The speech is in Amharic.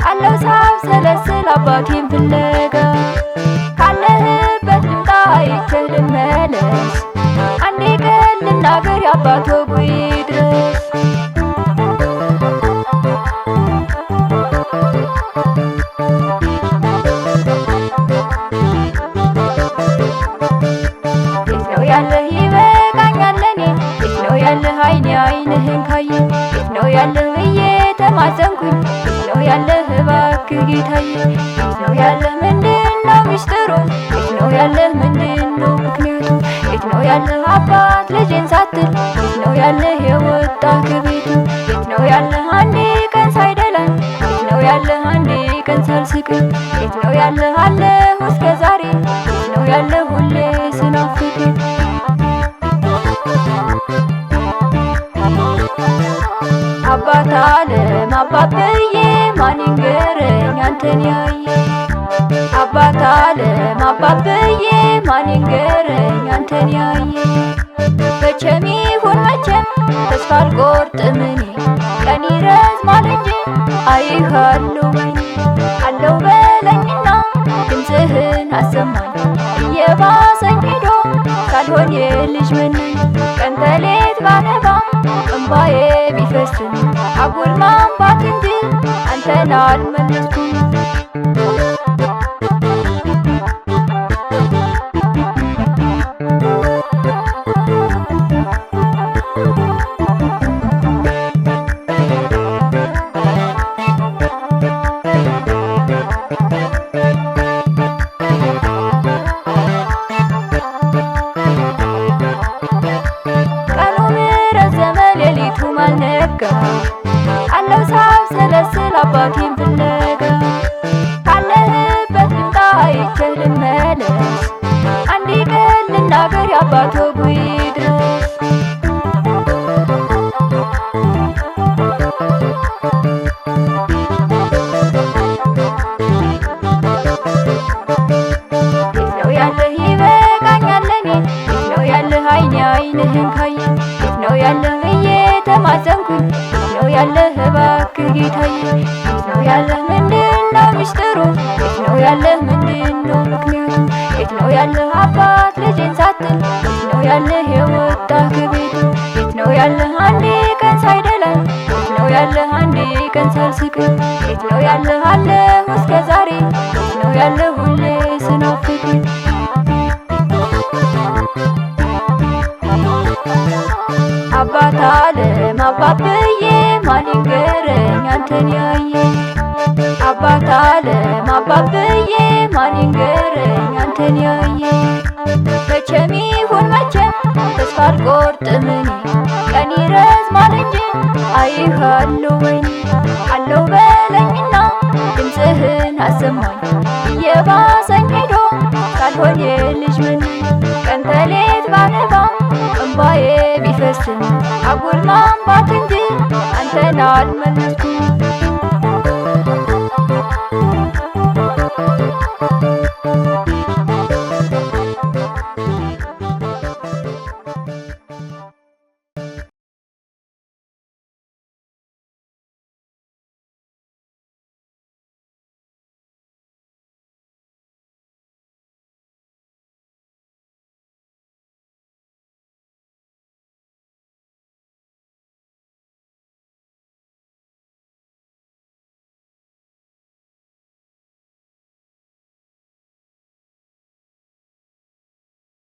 አለው ሳብሰለስል አባቴን ፍለጋ ካለህበት ልምጣ አይቼህ ልመለስ አንዴ ቀን ልናገር የአባት ወጉ ይድረስ። የት ነው ያለህ ይበቃኛል ለኔ የት ነው ያለህ አይኔ አይንህን ካየ የት ነው ያለህ ብዬ ተማጸንኩኝ የት ነው ያለህ እባክህ ጌታዬ የት ነው ያለህ ምንድነው ሚስጥሩ የት ነው ያለህ ምንድነው ምክንያቱ የት ነው ያለህ አባት ልጅን ሳትል የት ነው ያለህ የወጣህ ከቤቱ የት ነው ያለህ አንዴ ቀን ሳይደላኝ የት ነው ያለህ አንዴ ቀን ሳልስቅህ የት ነው ያለህ አለሁ እስከ ዛሬ የት ነው ያለህ ሁሌ ስናፍቅህ አባት ዓለም አባብዬ ማን ይንገረኝ አንተን ያየ አባት ዓለም አባብዬ ማን ይንገረኝ አንተን ያየ መቼም ይሁን መቼም ተስፋ አልቆርጥም እኔ ቀን ይረዝማል እንጂ አይሃለሁ በይኔ አለው በለኝና ድምፅህን አሰማኝ እየባሰኝ ሄዶ ሳልሆን የልጅ መናኝ ቀን ተሌት ባነባ እንባዬ ቢፈስም አጉል ማንባት እንጂ አንተን አልመለስኩም። አለው ሳብሰለስል አባቴን ፍለጋ ካለህበት ልምጣ አይቼህ ልመለስ አንዴ ቀን ልናገር የአባት ወጉ ይድረስ። የት ነው ያለህ ይበቃኛል ለኔ የት ነው ያለህ አይኔ አይንህን ካየ የት ነው ያለህ ብዬ ተማጸንኩኝ የት ነው ያለህ እባክህ ጌታዬ የት ነው ያለህ ምንድነው ሚስጥሩ የት ነው ያለህ ምንድነው ምክንያቱ የት ነው ያለህ አባት ልጅን ሳትል የት ነው ያለህ የወጣህ ከቤቱ የት ነው ያለህ አንዴ ቀን ሳይደላኝ የት ነው ያለህ አንዴ ቀን ሳልስቅህ የት ነው ያለህ አለሁ እስከ ዛሬ የት ነው ያለህ ሁሌ ስናፍቅህ አባት ዓለም አባብዬ ማን ይንገረኝ አንተን ያየ አባት ዓለም አባብዬ ማን ይንገረኝ አንተን ያየ መቼም ይሁን መቼም ተስፋ አልቆርጥም እኔ ቀን ይረዝማል እንጂ አይሃለሁ በይኔ አለው በለኝና ድምፅህን አሰማኝ እየባሰኝ ሄዶ ሳልሆን የልጅ መናኝ ቀን ተሌት ባነባ እንባዬ ቢፈስም አጉል ማንባት እንጂ አንተን አልመለስኩም።